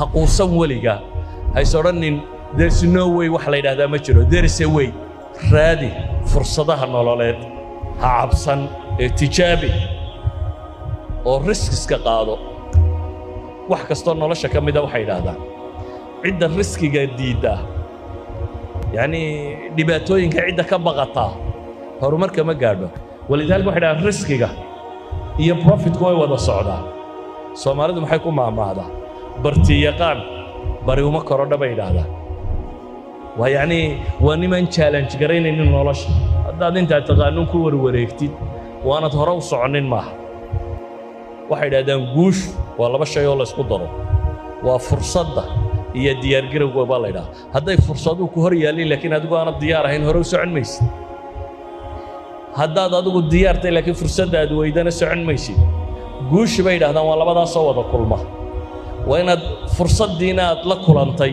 haquusan weliga hayso odhanin there's no way wax la yidhaahdaa ma jiro there is a way raadi fursadaha nololeed ha cabsan ee tijaabi oo riskiska qaado wax kastoo nolosha ka mida waxay yidhaahdaan cidda riskiga diidda yani dhibaatooyinka cidda ka baqataa horumarka ma gaadho walidaalka waxay yidhahdaan riskiga iyo profitku way wada socdaan soomaalidu maxay ku maamaahdaa barti yaqaan bari uma korodha bay yidhaahdaan waa yani waa niman challenge garaynaynin nolosha haddaad intaad taqaanuun ku warwareegtid waanad hore u soconin maaha waxay yidhahdaan guushu waa laba shay oo la isku daro waa fursadda iyo diyaargarowga baa la yidhaha hadday fursaduhu ku hor yaalliin laakiin adigu aanad diyaar ahayn hore u socon maysid haddaad adigu diyaartay laakiin fursadda aad weydana socon maysid guushi bay yidhahdaan waa labadaasoo wada kulma waa inaad fursaddiina aad la kulantay